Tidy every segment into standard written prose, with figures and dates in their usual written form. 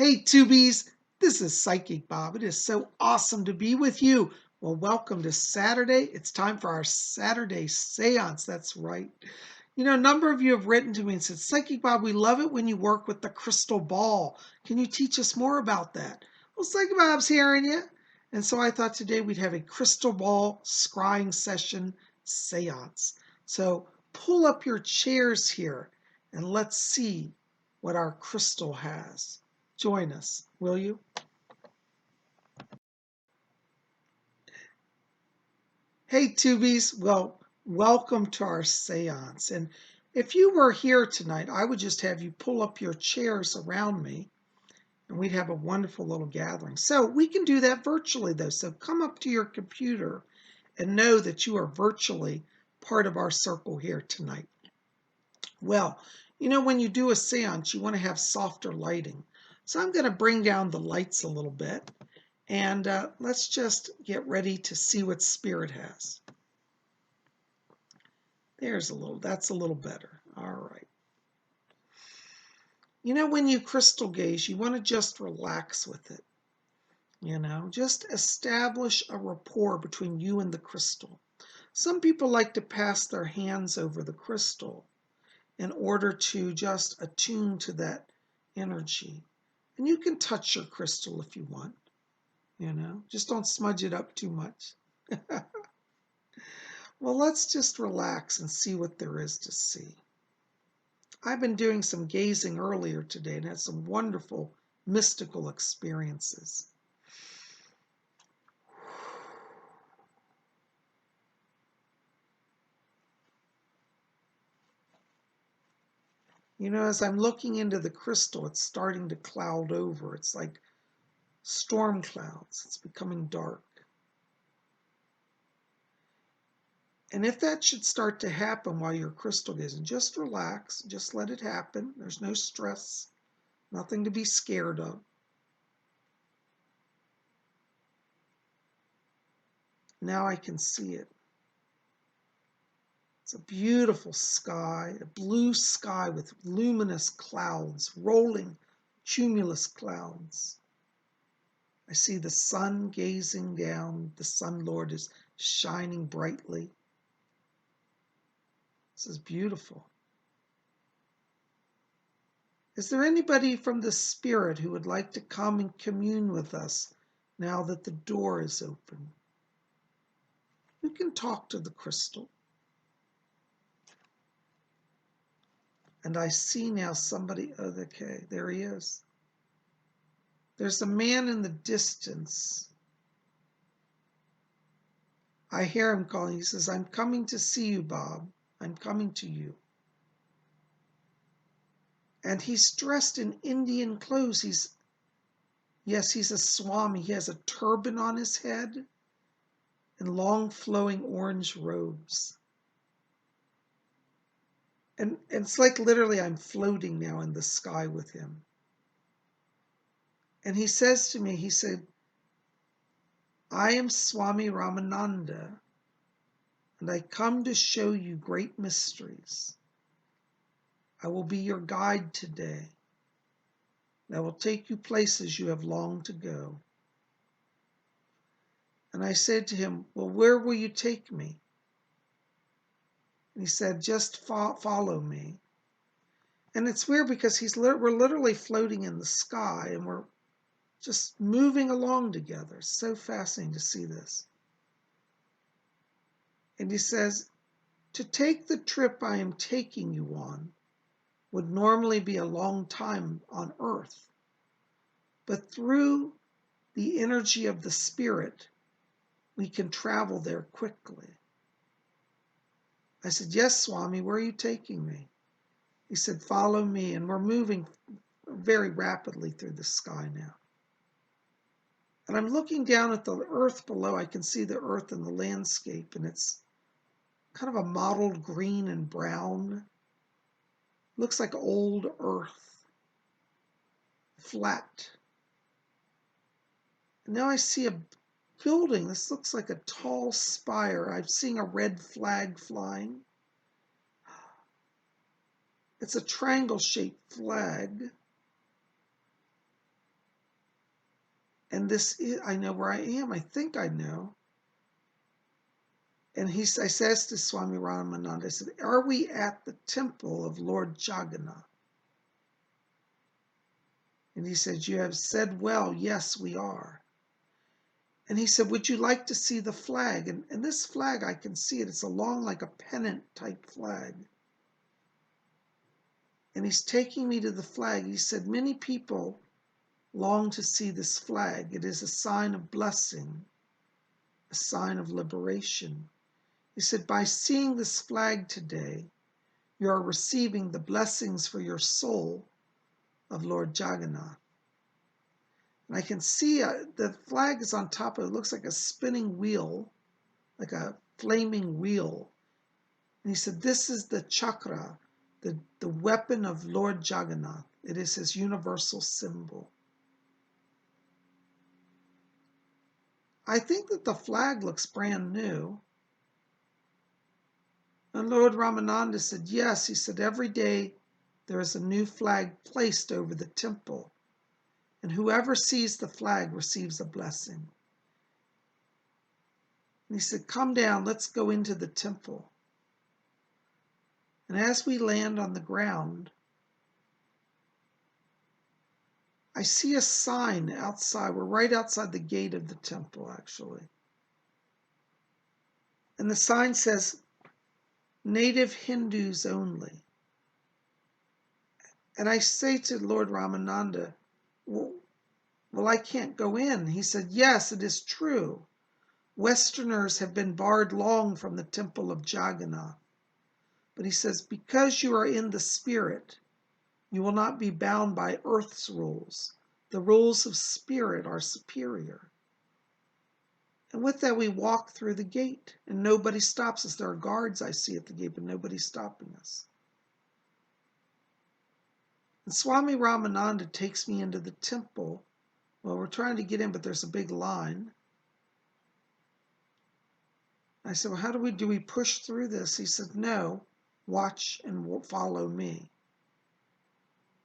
Hey, Tubies, this is Psychic Bob. It is so awesome to be with you. Well, welcome to Saturday. It's time for our Saturday seance. That's right. You know, a number of you have written to me and said, Psychic Bob, we love it when you work with the crystal ball. Can you teach us more about that? Well, Psychic Bob's hearing you. And so I thought today we'd have a crystal ball scrying session seance. So pull up your chairs here and let's see what our crystal has. Join us, will you? Hey, Tubies. Well, welcome to our seance. And if you were here tonight, I would just have you pull up your chairs around me and we'd have a wonderful little gathering. So we can do that virtually, though. So come up to your computer and know that you are virtually part of our circle here tonight. Well, you know, when you do a seance, you want to have softer lighting. So I'm going to bring down the lights a little bit. And let's just get ready to see what Spirit has. That's a little better. All right. You know, when you crystal gaze, you want to just relax with it. You know, just establish a rapport between you and the crystal. Some people like to pass their hands over the crystal in order to just attune to that energy. And you can touch your crystal if you want. You know, just don't smudge it up too much. Well, let's just relax and see what there is to see. I've been doing some gazing earlier today and had some wonderful mystical experiences. You know, as I'm looking into the crystal, it's starting to cloud over. It's like storm clouds. It's becoming dark. And if that should start to happen while you're crystal gazing, just relax, just let it happen. There's no stress, nothing to be scared of. Now I can see it. It's a beautiful sky, a blue sky with luminous clouds, rolling cumulus clouds. I see the sun gazing down. The Sun Lord is shining brightly. This is beautiful. Is there anybody from the Spirit who would like to come and commune with us now that the door is open? You can talk to the crystal. And I see now somebody, oh, okay, there he is. There's a man in the distance. I hear him calling. He says, I'm coming to see you, Bob. I'm coming to you. And he's dressed in Indian clothes. He's a Swami. He has a turban on his head and long flowing orange robes. And it's like literally I'm floating now in the sky with him. And he says to me, he said, I am Swami Ramananda, and I come to show you great mysteries. I will be your guide today. I will take you places you have longed to go. And I said to him, well, where will you take me? And he said, just follow me. And it's weird because we're literally floating in the sky and we're just moving along together. It's so fascinating to see this. And he says, to take the trip I am taking you on would normally be a long time on Earth. But through the energy of the Spirit, we can travel there quickly. I said, yes, Swami, where are you taking me? He said, follow me. And we're moving very rapidly through the sky now. And I'm looking down at the earth below. I can see the earth and the landscape, and it's kind of a mottled green and brown. Looks like old earth, flat. And now I see a building. This looks like a tall spire. I'm seeing a red flag flying. It's a triangle-shaped flag. And this is, I know where I am. I think I know. And I says to Swami Ramananda, I said, are we at the temple of Lord Jagannath? And he said, you have said well, yes, we are. And he said, would you like to see the flag? And this flag, I can see it. It's along like a pennant type flag. And he's taking me to the flag. He said, many people long to see this flag. It is a sign of blessing, a sign of liberation. He said, by seeing this flag today, you are receiving the blessings for your soul of Lord Jagannath. And I can see the flag is on top of it. It looks like a spinning wheel, like a flaming wheel. And he said, this is the chakra, the weapon of Lord Jagannath. It is his universal symbol. I think that the flag looks brand new. And Lord Ramananda said, yes. He said, every day there is a new flag placed over the temple. And whoever sees the flag receives a blessing. And he said, come down, let's go into the temple. And as we land on the ground, I see a sign outside. We're right outside the gate of the temple, actually. And the sign says, Native Hindus only. And I say to Lord Ramananda, well, I can't go in. He said, yes, it is true. Westerners have been barred long from the temple of Jagannath. But he says, because you are in the spirit, you will not be bound by earth's rules. The rules of spirit are superior. And with that, we walk through the gate, and nobody stops us. There are guards I see at the gate, but nobody's stopping us. And Swami Ramananda takes me into the temple. Well, we're trying to get in, but there's a big line. I said, well, how do we push through this? He said, no, watch and follow me.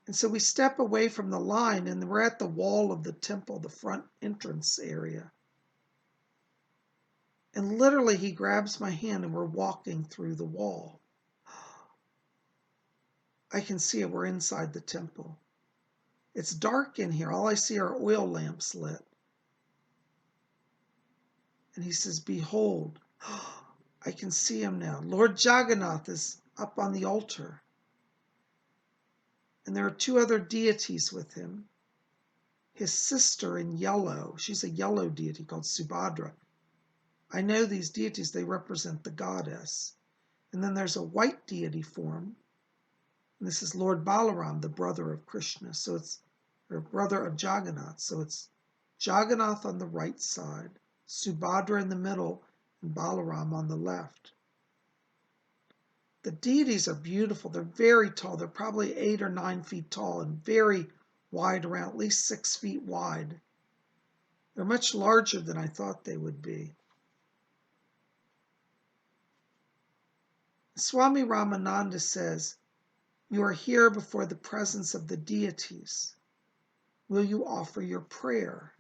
And so we step away from the line, and we're at the wall of the temple, the front entrance area. And literally, he grabs my hand, and we're walking through the wall. I can see it. We're inside the temple. It's dark in here. All I see are oil lamps lit. And he says, behold, I can see him now. Lord Jagannath is up on the altar. And there are two other deities with him. His sister in yellow, she's a yellow deity called Subhadra. I know these deities, they represent the goddess. And then there's a white deity form. And this is Lord Balaram, the brother of Krishna. So it's, or brother of Jagannath. So it's Jagannath on the right side, Subhadra in the middle, and Balaram on the left. The deities are beautiful. They're very tall. They're probably 8 or 9 feet tall and very wide around, at least 6 feet wide. They're much larger than I thought they would be. Swami Ramananda says, you are here before the presence of the deities. Will you offer your prayer?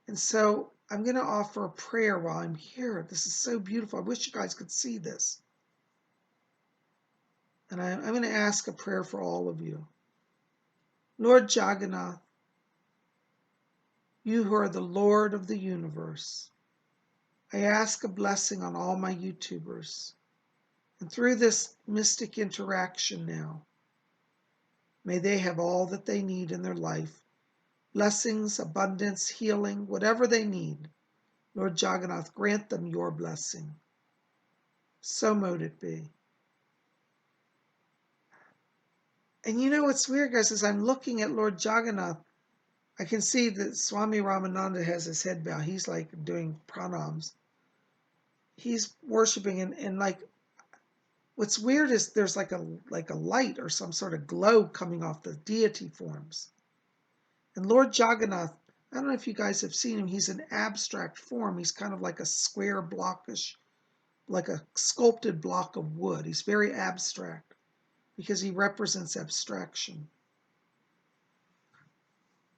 And so I'm going to offer a prayer while I'm here. This is so beautiful. I wish you guys could see this. And I'm going to ask a prayer for all of you. Lord Jagannath, you who are the Lord of the universe, I ask a blessing on all my YouTubers. And through this mystic interaction now, may they have all that they need in their life. Blessings, abundance, healing, whatever they need. Lord Jagannath, grant them your blessing. So mote it be. And you know what's weird, guys, as I'm looking at Lord Jagannath, I can see that Swami Ramananda has his head bowed. He's like doing pranams. He's worshiping, and like, what's weird is there's like a light or some sort of glow coming off the deity forms. And Lord Jagannath, I don't know if you guys have seen him, he's an abstract form. He's kind of like a square blockish, like a sculpted block of wood. He's very abstract. because he represents abstraction.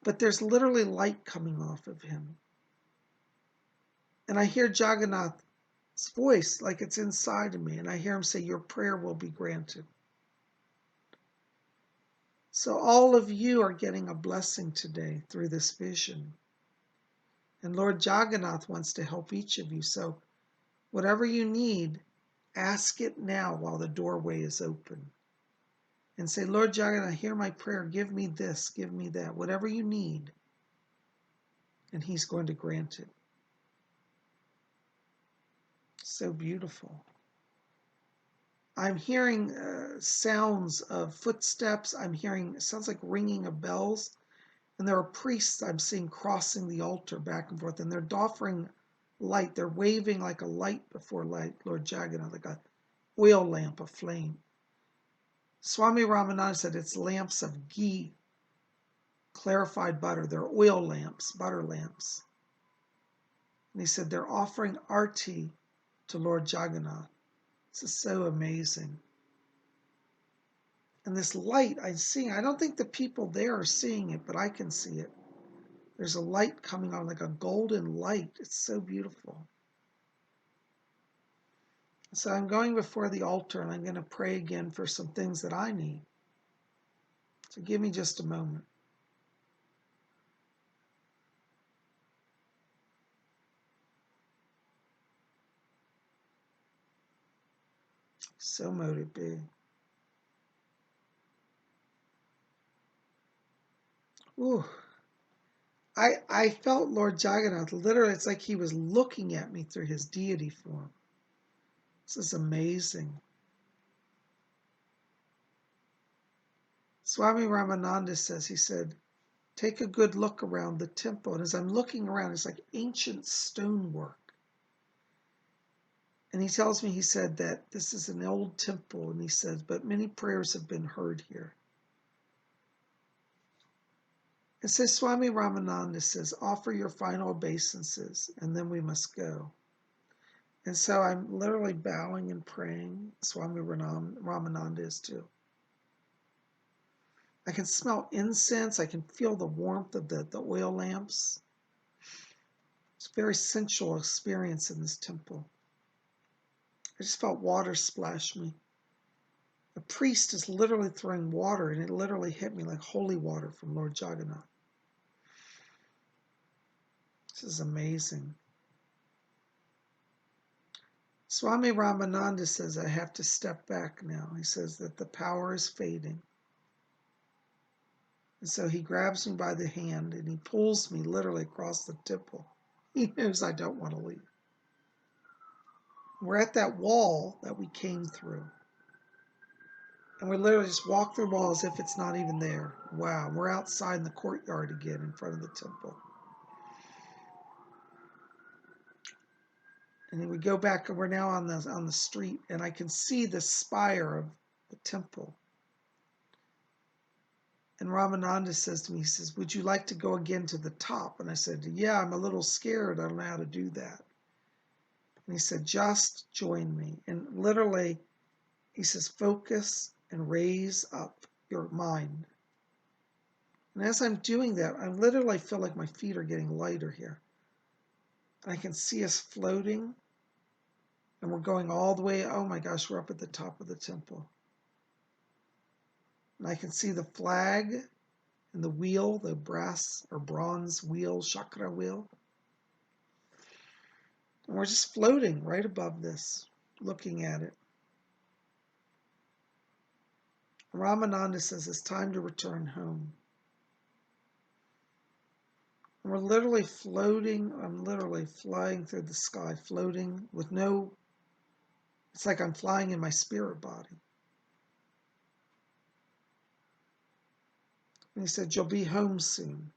But there's literally light coming off of him. And I hear Jagannath's voice like it's inside of me, and I hear him say, your prayer will be granted. So all of you are getting a blessing today through this vision. And Lord Jagannath wants to help each of you. So whatever you need, ask it now while the doorway is open. And say, Lord Jagannath, hear my prayer. Give me this, give me that, whatever you need. And he's going to grant it. So beautiful. I'm hearing sounds of footsteps. I'm hearing, it sounds like ringing of bells. And there are priests I'm seeing crossing the altar back and forth. And they're offering light. They're waving like a light before light, Lord Jagannath, like a oil lamp of flame. Swami Ramananda said it's lamps of ghee, clarified butter. They're oil lamps, butter lamps. And he said they're offering arti to Lord Jagannath. This is so amazing. And this light I'm seeing, I don't think the people there are seeing it, but I can see it. There's a light coming on, like a golden light. It's so beautiful. So I'm going before the altar and I'm going to pray again for some things that I need. So give me just a moment. So mote it be. Ooh. I felt Lord Jagannath, literally, it's like he was looking at me through his deity form. This is amazing. Swami Ramananda says, he said, take a good look around the temple. And as I'm looking around, it's like ancient stonework. And he tells me, he said that this is an old temple. And he says, but many prayers have been heard here. It says, Swami Ramananda says, offer your final obeisances, and then we must go. And so I'm literally bowing and praying. Swami Ramananda is too. I can smell incense. I can feel the warmth of the oil lamps. It's a very sensual experience in this temple. I just felt water splash me. The priest is literally throwing water, and it literally hit me like holy water from Lord Jagannath. This is amazing. Swami Ramananda says I have to step back now. He says that the power is fading. And so he grabs me by the hand and he pulls me literally across the temple. He knows I don't want to leave. We're at that wall that we came through. And we literally just walk through the wall as if it's not even there. Wow, we're outside in the courtyard again in front of the temple. And then we go back and we're now on the street and I can see the spire of the temple. And Ramananda says to me, he says, would you like to go again to the top? And I said, yeah, I'm a little scared. I don't know how to do that. And he said, just join me. And literally, he says, focus and raise up your mind. And as I'm doing that, I literally feel like my feet are getting lighter here. And I can see us floating. And we're going all the way, oh my gosh, we're up at the top of the temple. And I can see the flag and the wheel, the brass or bronze wheel, chakra wheel. And we're just floating right above this, looking at it. Ramananda says it's time to return home. And we're literally floating. I'm literally flying through the sky, floating with no, it's like I'm flying in my spirit body. And he said, you'll be home soon.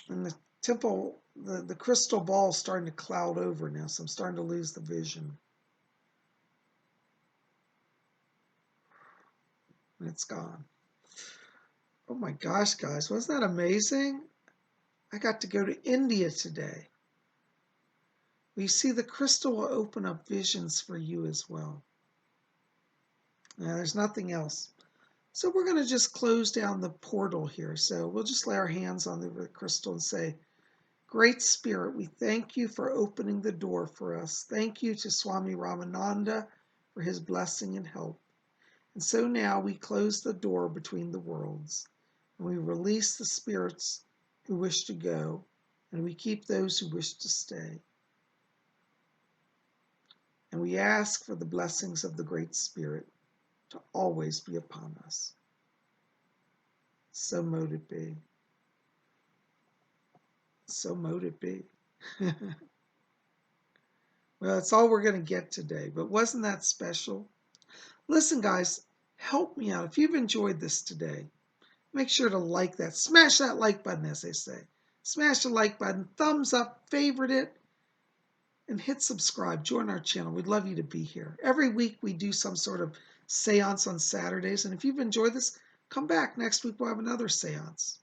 And the temple, the crystal ball is starting to cloud over now, so I'm starting to lose the vision. And it's gone. Oh my gosh, guys, wasn't that amazing? I got to go to India today. Well, you see, the crystal will open up visions for you as well. Now, there's nothing else. So we're going to just close down the portal here. So we'll just lay our hands on the crystal and say, Great Spirit, we thank you for opening the door for us. Thank you to Swami Ramananda for his blessing and help. And so now we close the door between the worlds, and we release the spirits who wish to go, and we keep those who wish to stay. And we ask for the blessings of the Great Spirit to always be upon us. So mote it be. So mote it be. Well, that's all we're going to get today, but wasn't that special? Listen, guys, help me out. If you've enjoyed this today, make sure to like that. Smash that like button, as they say. Smash the like button, thumbs up, favorite it, and hit subscribe. Join our channel. We'd love you to be here. Every week we do some sort of seance on Saturdays, and if you've enjoyed this, come back. Next week we'll have another seance.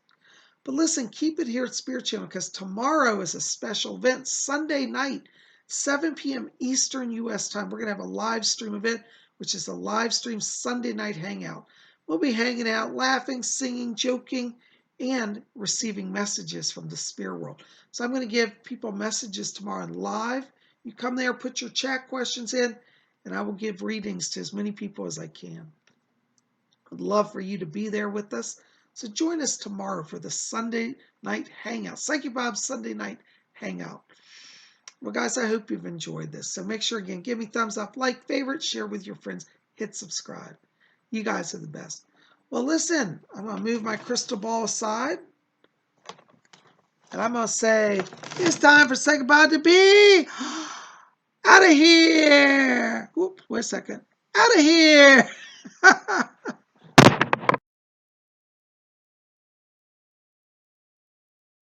But listen, keep it here at Spirit Channel, because tomorrow is a special event. Sunday night, 7 p.m. Eastern U.S. time. We're going to have a live stream event, which is a live stream Sunday night hangout. We'll be hanging out, laughing, singing, joking, and receiving messages from the spirit world. So I'm going to give people messages tomorrow live. You come there, put your chat questions in, and I will give readings to as many people as I can. I'd love for you to be there with us. So join us tomorrow for the Sunday night hangout. Psychic Bob's Sunday night hangout. Well, guys, I hope you've enjoyed this. So make sure, again, give me thumbs up, like, favorite, share with your friends, hit subscribe. You guys are the best. Well, listen, I'm going to move my crystal ball aside. And I'm going to say, it's time for Psychic Bob to be out of here. Whoops, wait a second. Out of here.